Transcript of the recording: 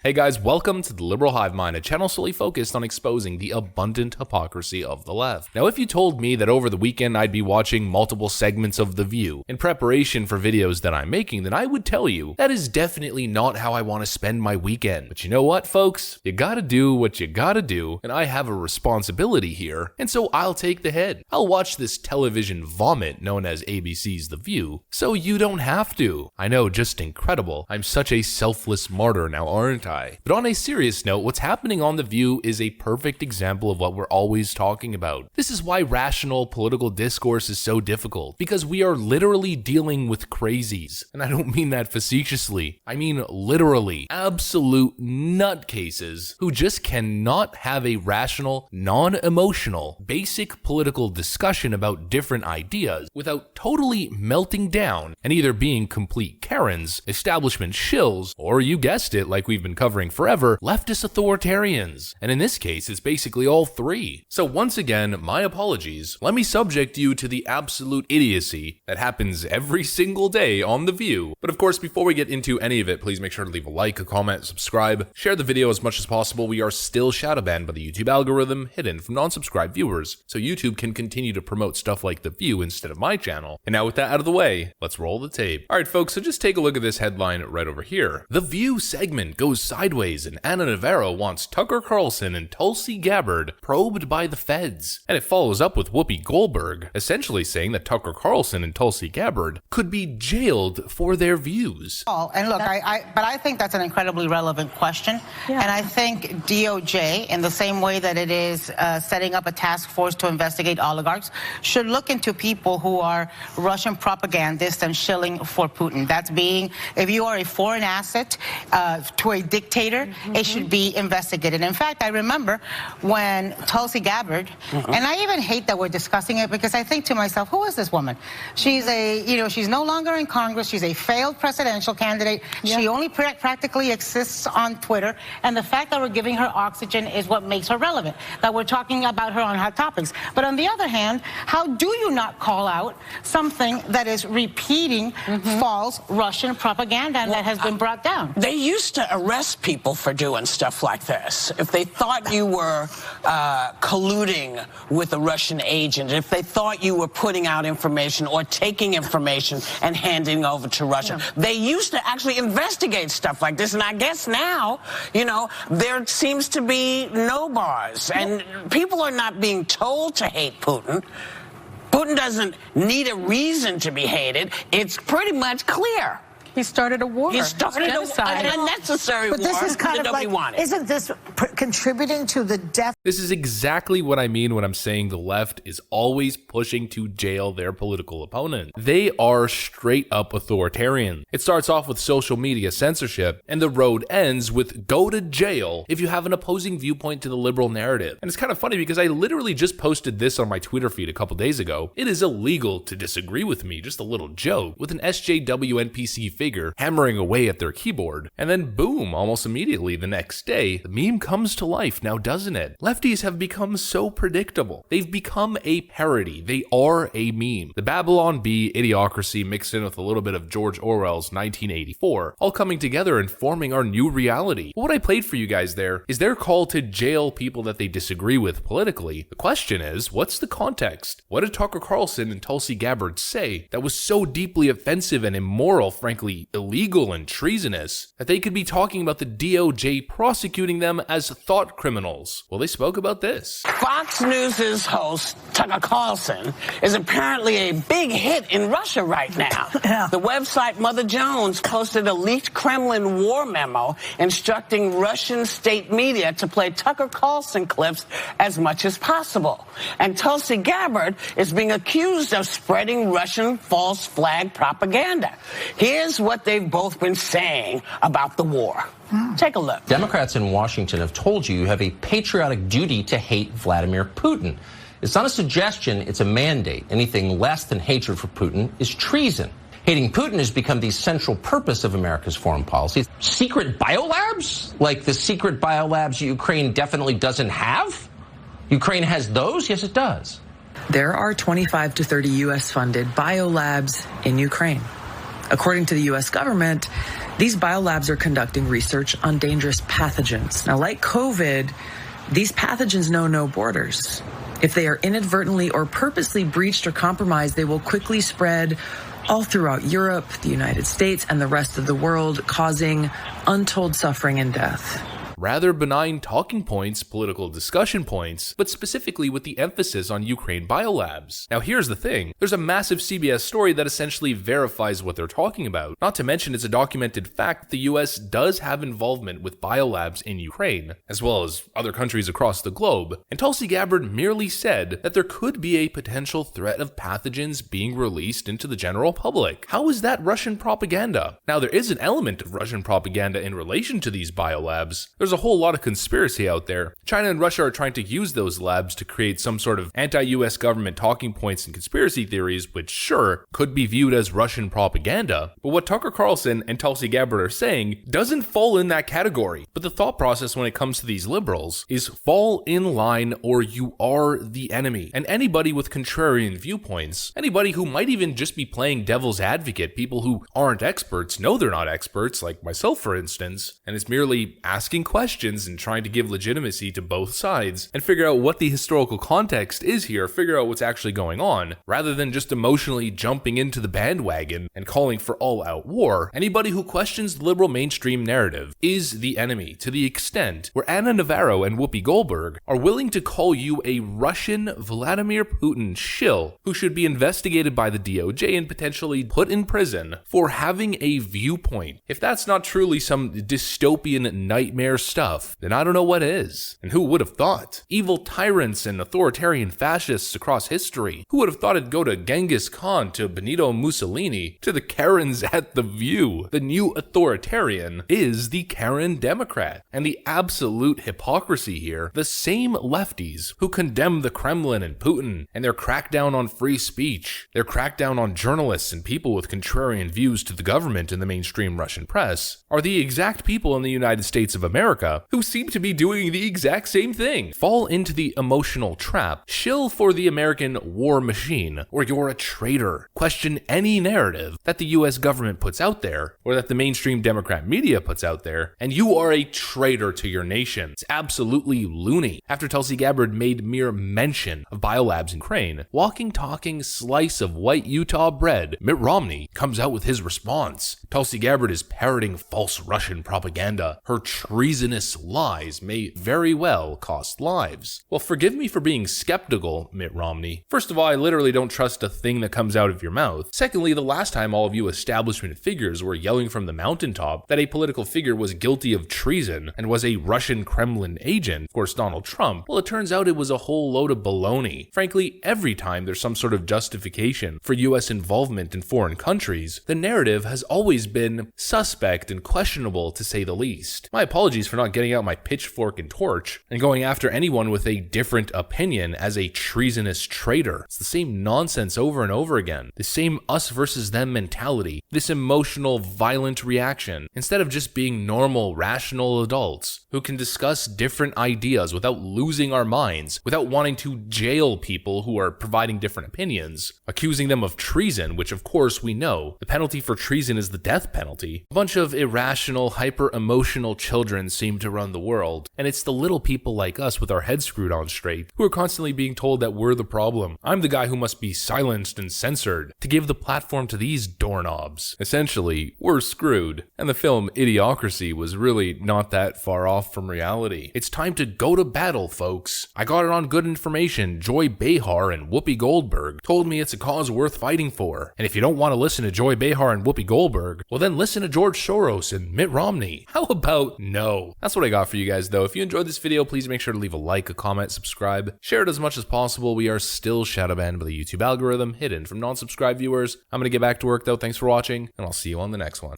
Hey guys, welcome to the Liberal Hive Mind, a channel solely focused on exposing the abundant hypocrisy of the left. Now, if you told me that over the weekend I'd be watching multiple segments of The View in preparation for videos that I'm making, then I would tell you that is definitely not how I want to spend my weekend. But you know what, folks? You gotta do what you gotta do, and I have a responsibility here, and so I'll take the head. I'll watch this television vomit known as ABC's The View, so you don't have to. I know, just incredible. I'm such a selfless martyr now, aren't I? But on a serious note, what's happening on The View is a perfect example of what we're always talking about. This is why rational political discourse is so difficult, because we are literally dealing with crazies. And I don't mean that facetiously. I mean literally absolute nutcases who just cannot have a rational, non-emotional, basic political discussion about different ideas without totally melting down and either being complete Karens, establishment shills, or you guessed it, like we've been covering forever, leftist authoritarians. And in this case, it's basically all three. So once again, my apologies. Let me subject you to the absolute idiocy that happens every single day on The View. But of course, before we get into any of it, please make sure to leave a like, a comment, subscribe, share the video as much as possible. We are still shadow banned by the YouTube algorithm, hidden from non-subscribed viewers, so YouTube can continue to promote stuff like The View instead of my channel. And now with that out of the way, let's roll the tape. Alright folks, so just take a look at this headline right over here. The View segment goes sideways and Ana Navarro wants Tucker Carlson and Tulsi Gabbard probed by the feds. And it follows up with Whoopi Goldberg, essentially saying that Tucker Carlson and Tulsi Gabbard could be jailed for their views. And look, I think that's an incredibly relevant question. Yeah. And I think DOJ, in the same way that it is setting up a task force to investigate oligarchs, should look into people who are Russian propagandists and shilling for Putin. That's being, if you are a foreign asset to a dictator, it should be investigated. In fact, I remember when Tulsi Gabbard, and I even hate that we're discussing it because I think to myself, who is this woman? She's she's no longer in Congress. She's a failed presidential candidate. Yeah. She only practically exists on Twitter. And the fact that we're giving her oxygen is what makes her relevant, that we're talking about her on hot topics. But on the other hand, how do you not call out something that is repeating false Russian propaganda and that has been brought down? They used to arrest people for doing stuff like this. If they thought you were colluding with a Russian agent, if they thought you were putting out information or taking information and handing over to Russia, they used to actually investigate stuff like this. And I guess now, there seems to be no bars. And people are not being told to hate Putin. Putin doesn't need a reason to be hated. It's pretty much clear. He started a war. He started an unnecessary war this is kind that of nobody like, wanted. Isn't this contributing to the death? This is exactly what I mean when I'm saying the left is always pushing to jail their political opponent. They are straight up authoritarian. It starts off with social media censorship, and the road ends with go to jail if you have an opposing viewpoint to the liberal narrative. And it's kind of funny because I literally just posted this on my Twitter feed a couple days ago. It is illegal to disagree with me, just a little joke, with an SJW NPC figure hammering away at their keyboard. And then boom, almost immediately the next day, the meme comes to life now, doesn't it? Lefties have become so predictable. They've become a parody. They are a meme. The Babylon Bee idiocracy mixed in with a little bit of George Orwell's 1984, all coming together and forming our new reality. But what I played for you guys there is their call to jail people that they disagree with politically. The question is, what's the context? What did Tucker Carlson and Tulsi Gabbard say that was so deeply offensive and immoral, frankly illegal and treasonous, that they could be talking about the DOJ prosecuting them as thought criminals? Well, they spoke about this. Fox News' host, Tucker Carlson, is apparently a big hit in Russia right now. The website Mother Jones posted a leaked Kremlin war memo instructing Russian state media to play Tucker Carlson clips as much as possible. And Tulsi Gabbard is being accused of spreading Russian false flag propaganda. Here's what they've both been saying about the war. Take a look. Democrats in Washington have told you have a patriotic duty to hate Vladimir Putin. It's not a suggestion, it's a mandate. Anything less than hatred for Putin is treason. Hating Putin has become the central purpose of America's foreign policy. Secret biolabs? Like the secret biolabs Ukraine definitely doesn't have? Ukraine has those? Yes, it does. There are 25 to 30 U.S.-funded biolabs in Ukraine. According to the U.S. government, These biolabs are conducting research on dangerous pathogens. Now, like COVID, these pathogens know no borders. If they are inadvertently or purposely breached or compromised, they will quickly spread all throughout Europe, the United States, and the rest of the world, causing untold suffering and death. Rather benign talking points, political discussion points, but specifically with the emphasis on Ukraine biolabs. Now here's the thing, there's a massive CBS story that essentially verifies what they're talking about. Not to mention it's a documented fact that the US does have involvement with biolabs in Ukraine, as well as other countries across the globe, and Tulsi Gabbard merely said that there could be a potential threat of pathogens being released into the general public. How is that Russian propaganda? Now there is an element of Russian propaganda in relation to these biolabs. There's a whole lot of conspiracy out there. China and Russia are trying to use those labs to create some sort of anti-US government talking points and conspiracy theories, which sure, could be viewed as Russian propaganda. But what Tucker Carlson and Tulsi Gabbard are saying doesn't fall in that category. But the thought process when it comes to these liberals is fall in line or you are the enemy. And anybody with contrarian viewpoints, anybody who might even just be playing devil's advocate, people who aren't experts know they're not experts, like myself for instance, and it's merely asking questions and trying to give legitimacy to both sides and figure out what the historical context is here, figure out what's actually going on, rather than just emotionally jumping into the bandwagon and calling for all-out war. Anybody who questions the liberal mainstream narrative is the enemy, to the extent where Anna Navarro and Whoopi Goldberg are willing to call you a Russian Vladimir Putin shill who should be investigated by the DOJ and potentially put in prison for having a viewpoint. If that's not truly some dystopian nightmare stuff, then I don't know what is. And who would have thought? Evil tyrants and authoritarian fascists across history. Who would have thought it'd go to Genghis Khan, to Benito Mussolini, to the Karens at The View? The new authoritarian is the Karen Democrat. And the absolute hypocrisy here, the same lefties who condemn the Kremlin and Putin and their crackdown on free speech, their crackdown on journalists and people with contrarian views to the government in the mainstream Russian press, are the exact people in the United States of America who seem to be doing the exact same thing. Fall into the emotional trap, shill for the American war machine, or you're a traitor. Question any narrative that the US government puts out there, or that the mainstream Democrat media puts out there, and you are a traitor to your nation. It's absolutely loony. After Tulsi Gabbard made mere mention of biolabs in Ukraine, walking, talking slice of white Utah bread, Mitt Romney comes out with his response. Tulsi Gabbard is parroting false Russian propaganda. Her treasonous lies may very well cost lives. Well, forgive me for being skeptical, Mitt Romney. First of all, I literally don't trust a thing that comes out of your mouth. Secondly, the last time all of you establishment figures were yelling from the mountaintop that a political figure was guilty of treason and was a Russian Kremlin agent, of course Donald Trump, well, it turns out it was a whole load of baloney. Frankly, every time there's some sort of justification for US involvement in foreign countries, the narrative has always been suspect and questionable, to say the least. My apologies for not getting out my pitchfork and torch and going after anyone with a different opinion as a treasonous traitor. It's the same nonsense over and over again. The same us versus them mentality. This emotional, violent reaction. Instead of just being normal, rational adults who can discuss different ideas without losing our minds, without wanting to jail people who are providing different opinions, accusing them of treason, which of course we know the penalty for treason is the death penalty. A bunch of irrational, hyper-emotional children seem to run the world, and it's the little people like us with our heads screwed on straight who are constantly being told that we're the problem. I'm the guy who must be silenced and censored to give the platform to these doorknobs. Essentially, we're screwed, and the film Idiocracy was really not that far off from reality. It's time to go to battle, folks. I got it on good information. Joy Behar and Whoopi Goldberg told me it's a cause worth fighting for. And if you don't want to listen to Joy Behar and Whoopi Goldberg, well then listen to George Soros and Mitt Romney. How about no? That's what I got for you guys though. If you enjoyed this video, please make sure to leave a like, a comment, subscribe, share it as much as possible. We are still shadow banned by the YouTube algorithm, hidden from non-subscribed viewers. I'm gonna get back to work though. Thanks for watching, and I'll see you on the next one.